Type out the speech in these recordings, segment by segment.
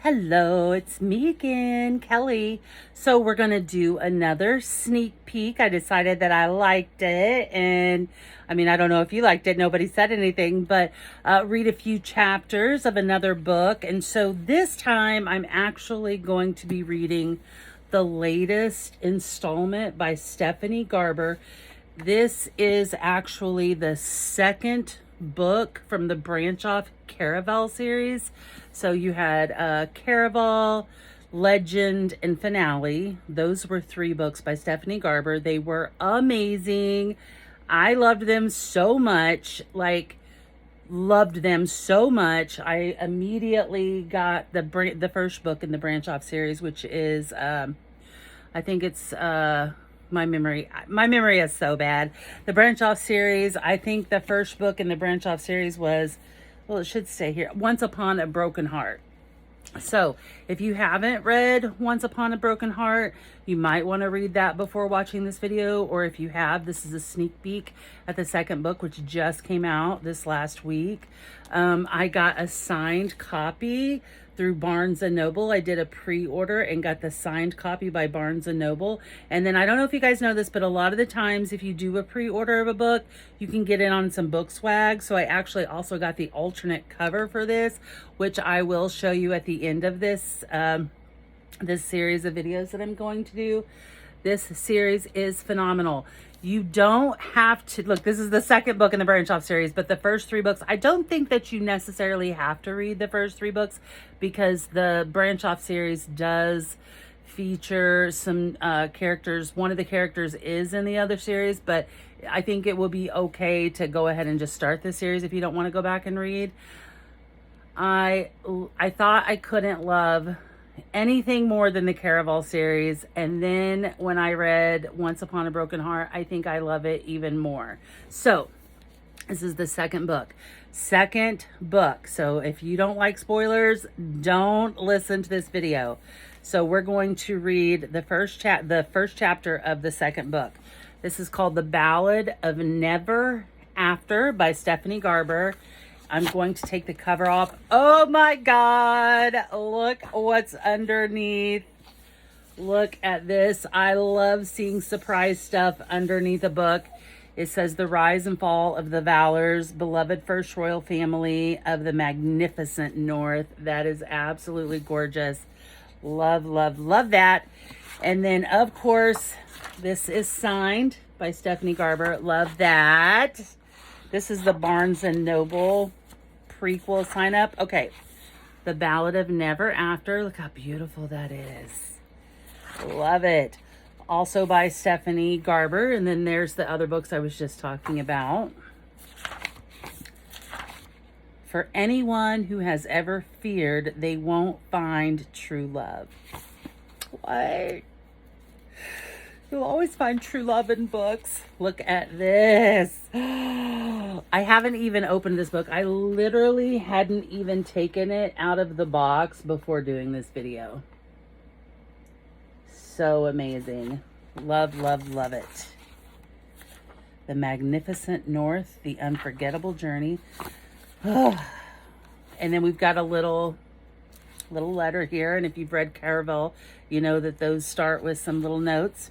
Hello, it's me again, Kelly. So we're going to do another sneak peek. I decided that I liked it, and I don't know if you liked it. Nobody said anything, but read a few chapters of another book. And so this time I'm actually going to be reading the latest installment by Stephanie Garber. This is actually the second book from the Branch Off Caraval series. So you had Caraval, Legend, and Finale. Those were 3 books by Stephanie Garber. They were amazing. I loved them so much. Loved them so much. I immediately got the first book in the Branch Off series, which is I think it's my memory is so bad. The Branch Off series, I think the first book in the Branch Off series was, well, it should say here, Once Upon a Broken Heart. So if you haven't read Once Upon a Broken Heart, you might want to read that before watching this video. Or if you have, this is a sneak peek at the second book, which just came out this last week. I got a signed copy through Barnes & Noble. I did a pre-order and got the signed copy by Barnes & Noble. And then I don't know if you guys know this, but a lot of the times if you do a pre-order of a book, you can get it on some book swag. So I actually also got the alternate cover for this, which I will show you at the end of this this series of videos that I'm going to do. This series is phenomenal. You don't have to, look, this is the second book in the Branch Off series, but the first 3 books, I don't think that you necessarily have to read the first 3 books because the Branch Off series does feature some characters. One of the characters is in the other series, but I think it will be okay to go ahead and just start this series if you don't want to go back and read. I thought I couldn't love anything more than the Caraval series, and then when I read Once Upon a Broken Heart, I think I love it even more. So this is the second book. So if you don't like spoilers, don't listen to this video. So we're going to read the first chapter of the second book. This is called The Ballad of Never After by Stephanie Garber. I'm going to take the cover off. Oh my God, look what's underneath. Look at this. I love seeing surprise stuff underneath a book. It says The Rise and Fall of the Valors, beloved first royal family of the magnificent North. That is absolutely gorgeous. Love, love, love that. And then, of course, this is signed by Stephanie Garber. Love that. This is the Barnes & Noble prequel sign up. Okay. The Ballad of Never After. Look how beautiful that is. Love it. Also by Stephanie Garber. And then there's the other books I was just talking about. For anyone who has ever feared they won't find true love. What? You'll always find true love in books. Look at this. I haven't even opened this book. I literally hadn't even taken it out of the box before doing this video. So amazing. Love, love, love it. The Magnificent North, The Unforgettable Journey. And then we've got a little letter here. And if you've read Caraval, you know that those start with some little notes.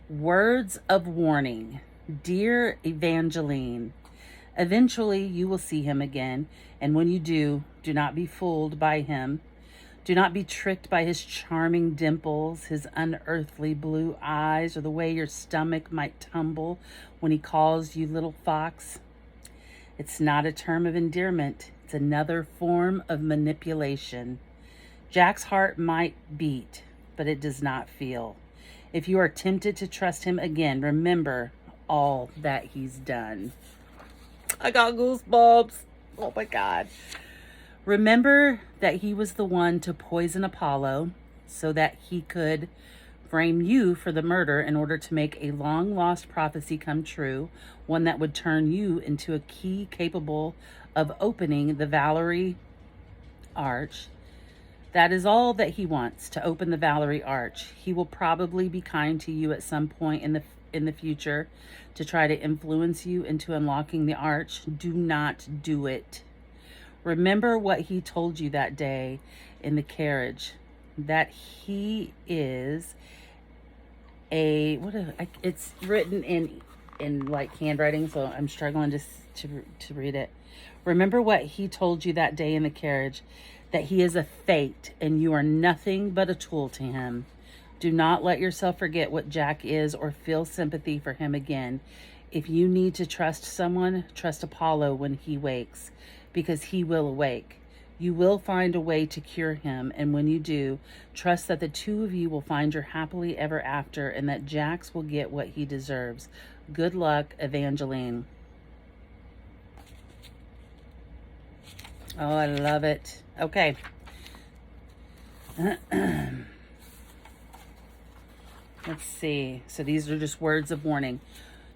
Words of warning. Dear Evangeline, eventually you will see him again, and when you do, do not be fooled by him. Do not be tricked by his charming dimples, his unearthly blue eyes, or the way your stomach might tumble when he calls you little fox. It's not a term of endearment. It's another form of manipulation. Jack's heart might beat, but it does not feel. If you are tempted to trust him again, remember all that he's done. I got goosebumps. Oh my God. Remember that he was the one to poison Apollo so that he could frame you for the murder in order to make a long-lost prophecy come true, one that would turn you into a key capable of opening the Valerie Arch. That is all that he wants, to open the Valerie Arch. He will probably be kind to you at some point in the future to try to influence you into unlocking the arch. Do not do it. Remember what he told you that day in the carriage, that he is it's written in like handwriting, so I'm struggling to read it. Remember what he told you that day in the carriage, that he is a fate and you are nothing but a tool to him. Do not let yourself forget what Jack is or feel sympathy for him again. If you need to trust someone, trust Apollo when he wakes, because he will awake. You will find a way to cure him, and when you do, trust that the two of you will find your happily ever after and that Jax will get what he deserves. Good luck, Evangeline. Oh, I love it. Okay. Let's see. So these are just words of warning.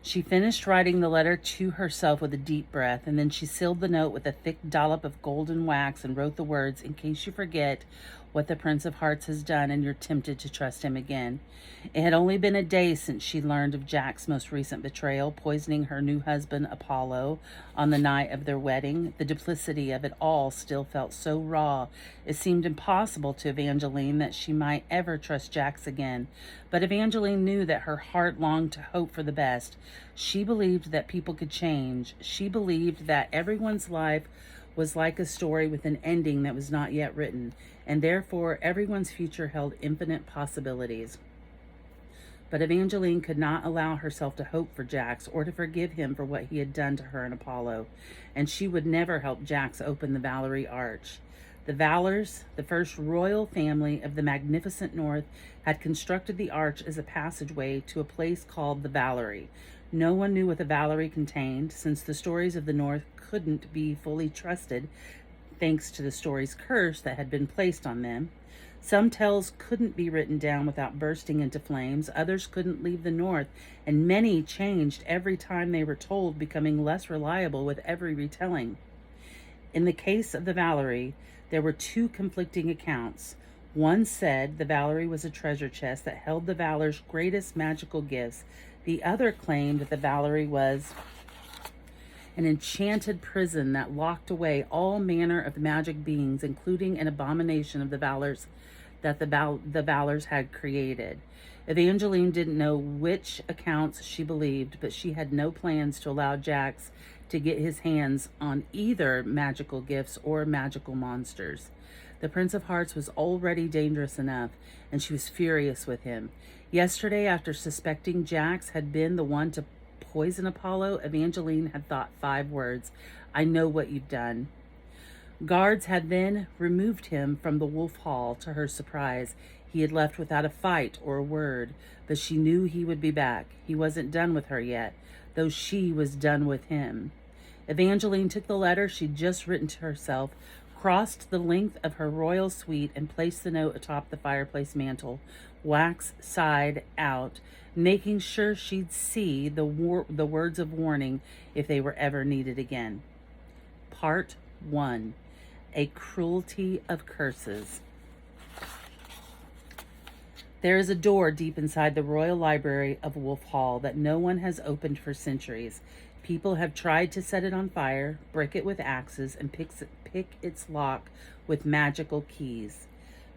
She finished writing the letter to herself with a deep breath, and then she sealed the note with a thick dollop of golden wax and wrote the words, "In case you forget what the Prince of Hearts has done and you're tempted to trust him again." It had only been a day since she learned of Jack's most recent betrayal, poisoning her new husband, Apollo, on the night of their wedding. The duplicity of it all still felt so raw. It seemed impossible to Evangeline that she might ever trust Jax again. But Evangeline knew that her heart longed to hope for the best. She believed that people could change. She believed that everyone's life was like a story with an ending that was not yet written, and therefore everyone's future held infinite possibilities. But Evangeline could not allow herself to hope for Jax or to forgive him for what he had done to her and Apollo, and she would never help Jax open the Valerie Arch. The Valors, the first royal family of the magnificent North, had constructed the arch as a passageway to a place called the Valerie. No one knew what the Valerie contained, since the stories of the North couldn't be fully trusted, thanks to the story's curse that had been placed on them. Some tales couldn't be written down without bursting into flames, others couldn't leave the North, and many changed every time they were told, becoming less reliable with every retelling. In the case of the Valerie, there were two conflicting accounts. One said the Valerie was a treasure chest that held the Valor's greatest magical gifts. The other claimed that the Valerie was an enchanted prison that locked away all manner of magic beings, including an abomination of the Valors that the Valors had created. Evangeline didn't know which accounts she believed, but she had no plans to allow Jax to get his hands on either magical gifts or magical monsters. The Prince of Hearts was already dangerous enough, and she was furious with him. Yesterday, after suspecting Jax had been the one to poison Apollo, Evangeline had thought 5 words: "I know what you've done." Guards had then removed him from the Wolf Hall. To her surprise, he had left without a fight or a word, but she knew he would be back. He wasn't done with her yet, though she was done with him. Evangeline took the letter she'd just written to herself, crossed the length of her royal suite, and placed the note atop the fireplace mantel, wax side out, making sure she'd see the words of warning if they were ever needed again. Part 1. A Cruelty of Curses. There is a door deep inside the Royal Library of Wolf Hall that no one has opened for centuries. People have tried to set it on fire, break it with axes, and pick its lock with magical keys.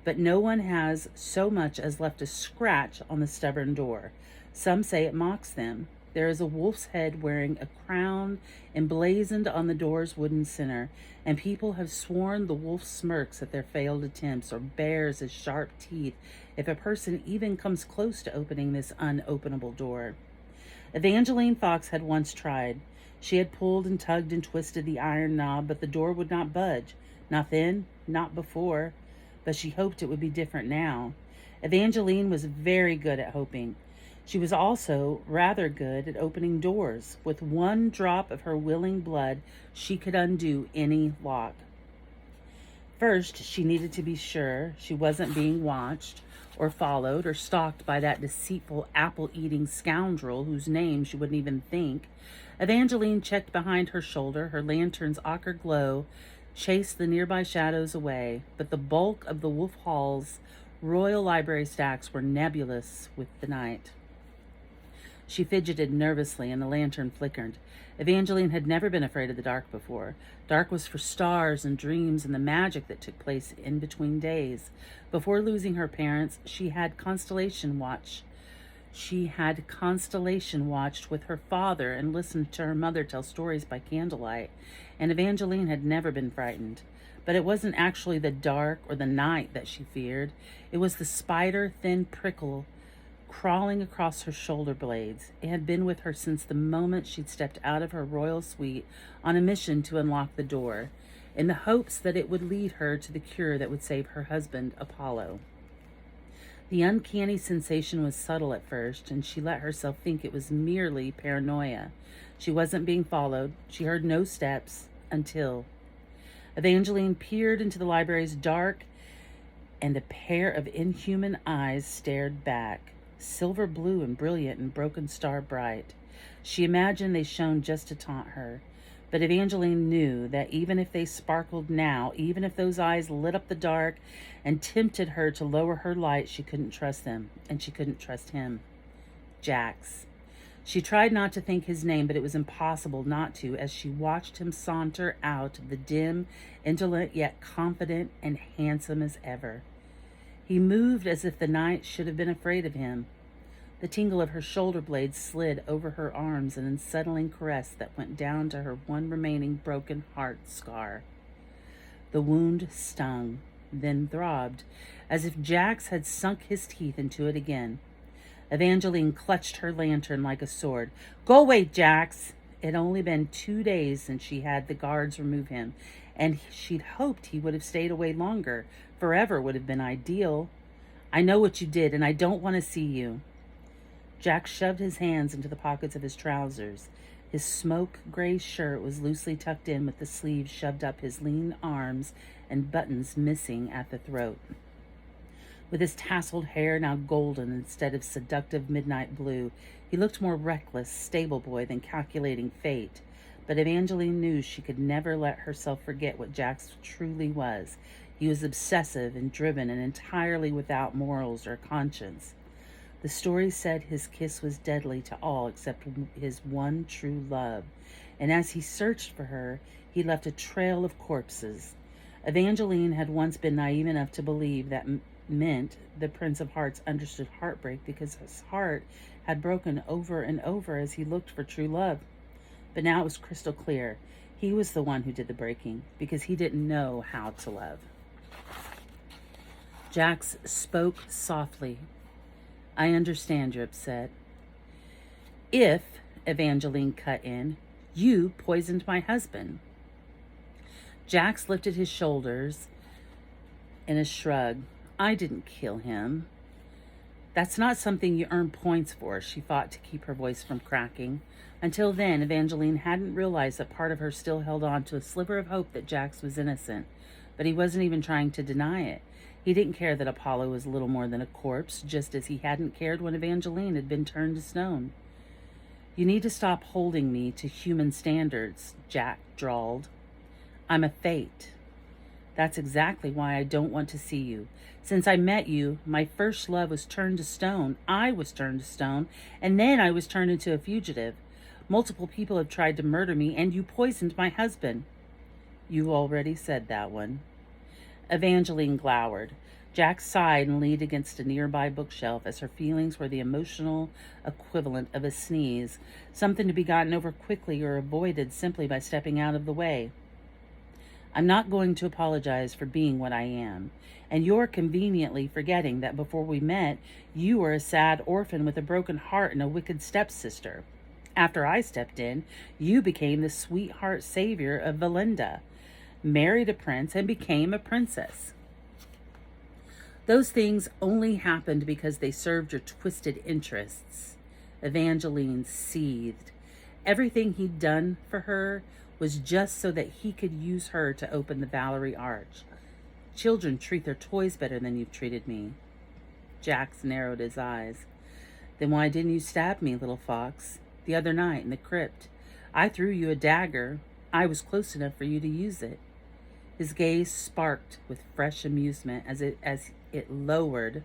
But no one has so much as left a scratch on the stubborn door. Some say it mocks them. There is a wolf's head wearing a crown emblazoned on the door's wooden center, and people have sworn the wolf smirks at their failed attempts or bares his sharp teeth if a person even comes close to opening this unopenable door. Evangeline Fox had once tried. She had pulled and tugged and twisted the iron knob, but the door would not budge. Not then, not before, but she hoped it would be different now. Evangeline was very good at hoping. She was also rather good at opening doors. With one drop of her willing blood, she could undo any lock. First, she needed to be sure she wasn't being watched or followed or stalked by that deceitful apple-eating scoundrel whose name she wouldn't even think. Evangeline checked behind her shoulder. Her lantern's ochre glow chased the nearby shadows away, but the bulk of the Wolf Hall's Royal Library stacks were nebulous with the night. She fidgeted nervously, and the lantern flickered. Evangeline had never been afraid of the dark before. Dark was for stars and dreams and the magic that took place in between days. Before losing her parents, she had constellation watched with her father and listened to her mother tell stories by candlelight, and Evangeline had never been frightened. But it wasn't actually the dark or the night that she feared. It was the spider-thin prickle crawling across her shoulder blades. It had been with her since the moment she'd stepped out of her royal suite on a mission to unlock the door, in the hopes that it would lead her to the cure that would save her husband, Apollo. The uncanny sensation was subtle at first, and she let herself think it was merely paranoia. She wasn't being followed. She heard no steps until Evangeline peered into the library's dark, and a pair of inhuman eyes stared back, silver blue and brilliant and broken star bright. She imagined they shone just to taunt her. But Evangeline knew that even if they sparkled now, even if those eyes lit up the dark and tempted her to lower her light, she couldn't trust them, and she couldn't trust him. Jax. She tried not to think his name, but it was impossible not to as she watched him saunter out of the dim, indolent yet confident and handsome as ever. He moved as if the night should have been afraid of him. The tingle of her shoulder blades slid over her arms, an unsettling caress that went down to her one remaining broken heart scar. The wound stung, then throbbed, as if Jax had sunk his teeth into it again. Evangeline clutched her lantern like a sword. "Go away, Jax!" It had only been 2 days since she had the guards remove him, and she'd hoped he would have stayed away longer. Forever would have been ideal. "I know what you did, and I don't want to see you." Jack shoved his hands into the pockets of his trousers. His smoke gray shirt was loosely tucked in with the sleeves shoved up his lean arms and buttons missing at the throat. With his tasseled hair now golden instead of seductive midnight blue, he looked more reckless, stable boy than calculating fate. But Evangeline knew she could never let herself forget what Jax truly was. He was obsessive and driven and entirely without morals or conscience. The story said his kiss was deadly to all except his one true love, and as he searched for her, he left a trail of corpses. Evangeline had once been naive enough to believe that meant the Prince of Hearts understood heartbreak because his heart had broken over and over as he looked for true love. But now it was crystal clear. He was the one who did the breaking because he didn't know how to love. Jax spoke softly. "I understand you're upset." "If," Evangeline cut in, "you poisoned my husband." Jax lifted his shoulders in a shrug. "I didn't kill him." "That's not something you earn points for," she fought to keep her voice from cracking. Until then, Evangeline hadn't realized that part of her still held on to a sliver of hope that Jax was innocent. But he wasn't even trying to deny it. He didn't care that Apollo was little more than a corpse, just as he hadn't cared when Evangeline had been turned to stone. "You need to stop holding me to human standards," Jack drawled. "I'm a fate. That's exactly why I don't want to see you. Since I met you, my first love was turned to stone. I was turned to stone, and then I was turned into a fugitive. Multiple people have tried to murder me, and you poisoned my husband." "You already said that one." Evangeline glowered. Jack sighed and leaned against a nearby bookshelf as her feelings were the emotional equivalent of a sneeze, something to be gotten over quickly or avoided simply by stepping out of the way. "I'm not going to apologize for being what I am, and you're conveniently forgetting that before we met, you were a sad orphan with a broken heart and a wicked stepsister. After I stepped in, you became the sweetheart savior of Valinda, married a prince, and became a princess. Those things only happened because they served your twisted interests." Evangeline seethed. Everything he'd done for her was just so that he could use her to open the Valerie Arch. "Children treat their toys better than you've treated me." Jax narrowed his eyes. "Then why didn't you stab me, little fox, the other night in the crypt? I threw you a dagger. I was close enough for you to use it." His gaze sparked with fresh amusement as it lowered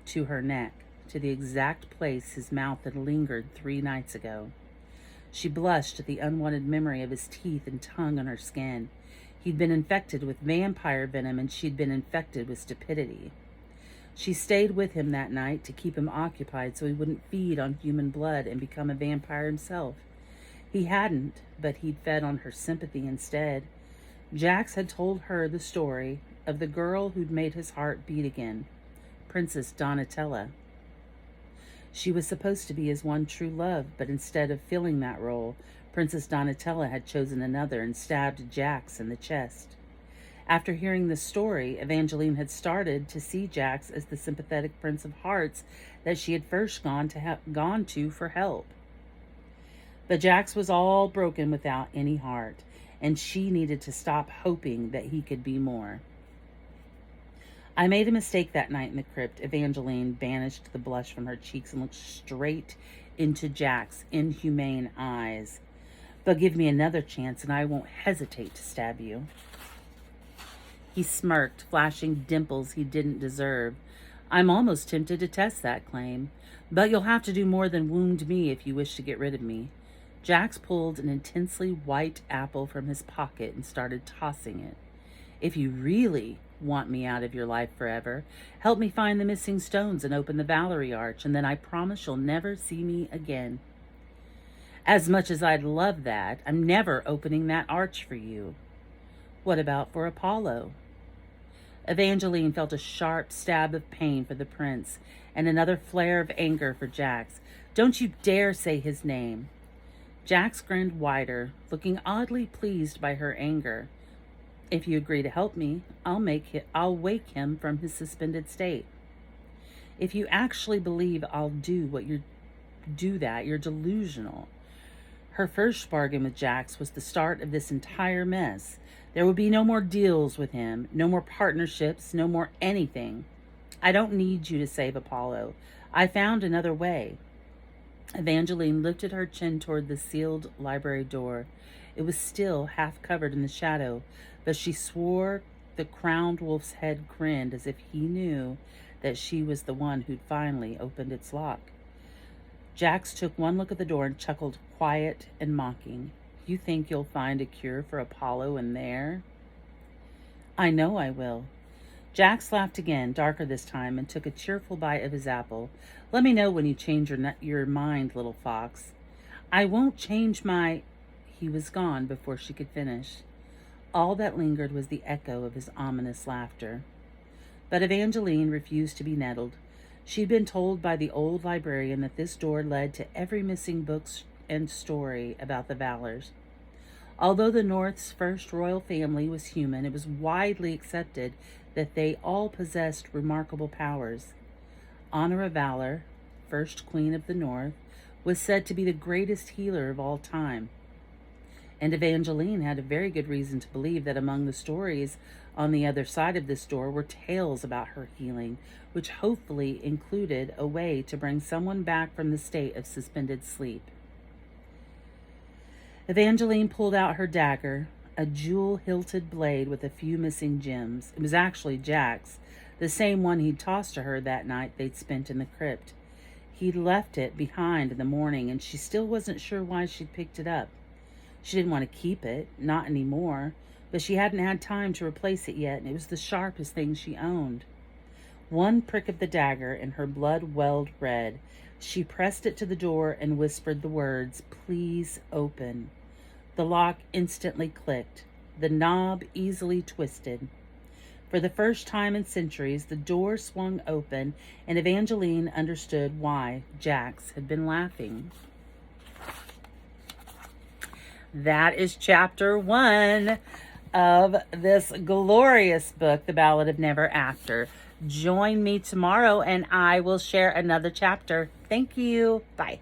to her neck. to the exact place his mouth had lingered 3 nights ago. She blushed at the unwanted memory of his teeth and tongue on her skin. He'd been infected with vampire venom, and she'd been infected with stupidity. She stayed with him that night to keep him occupied so he wouldn't feed on human blood and become a vampire himself. He hadn't, but he'd fed on her sympathy instead. Jax had told her the story of the girl who'd made his heart beat again, Princess Donatella. She was supposed to be his one true love, but instead of filling that role, Princess Donatella had chosen another and stabbed Jax in the chest. After hearing the story, Evangeline had started to see Jax as the sympathetic Prince of Hearts that she had first gone to for help. But Jax was all broken without any heart, and she needed to stop hoping that he could be more. I made a mistake that night in the crypt. Evangeline banished the blush from her cheeks and looked straight into Jack's inhumane eyes. But give me another chance and I won't hesitate to stab you. He smirked, flashing dimples he didn't deserve. I'm almost tempted to test that claim, but you'll have to do more than wound me if you wish to get rid of me. Jax pulled an intensely white apple from his pocket and started tossing it. If you really want me out of your life forever, help me find the missing stones and open the Valerie Arch, and then I promise you'll never see me again. As much as I'd love that, I'm never opening that arch for you. What about for Apollo? Evangeline felt a sharp stab of pain for the prince and another flare of anger for Jax. Don't you dare say his name. Jax grinned wider, looking oddly pleased by her anger. If you agree to help me, I'll wake him from his suspended state. If you actually believe I'll do that, you're delusional. Her first bargain with Jax was the start of this entire mess. There would be no more deals with him, no more partnerships, no more anything. I don't need you to save Apollo. I found another way. Evangeline lifted her chin toward the sealed library door. It was still half covered in the shadow, but she swore the crowned wolf's head grinned as if he knew that she was the one who'd finally opened its lock. Jax took one look at the door and chuckled, quiet and mocking. You think you'll find a cure for Apollo in there? I know I will. Jax laughed again, darker this time, and took a cheerful bite of his apple. Let me know when you change your mind, little fox. I won't change my... He was gone before she could finish. All that lingered was the echo of his ominous laughter. But Evangeline refused to be nettled. She'd been told by the old librarian that this door led to every missing book and story about the Valors. Although the North's first royal family was human, it was widely accepted that they all possessed remarkable powers. Honora Valor, first queen of the North, was said to be the greatest healer of all time. And Evangeline had a very good reason to believe that among the stories on the other side of this door were tales about her healing, which hopefully included a way to bring someone back from the state of suspended sleep. Evangeline pulled out her dagger, a jewel-hilted blade with a few missing gems. It was actually Jack's, the same one he'd tossed to her that night they'd spent in the crypt. He'd left it behind in the morning, and she still wasn't sure why she'd picked it up. She didn't want to keep it, not anymore, but she hadn't had time to replace it yet, and it was the sharpest thing she owned. One prick of the dagger, and her blood welled red. She pressed it to the door and whispered the words, "Please open." The lock instantly clicked. The knob easily twisted. For the first time in centuries, the door swung open, and Evangeline understood why Jax had been laughing. That is chapter 1 of this glorious book, The Ballad of Never After. Join me tomorrow and I will share another chapter. Thank you. Bye.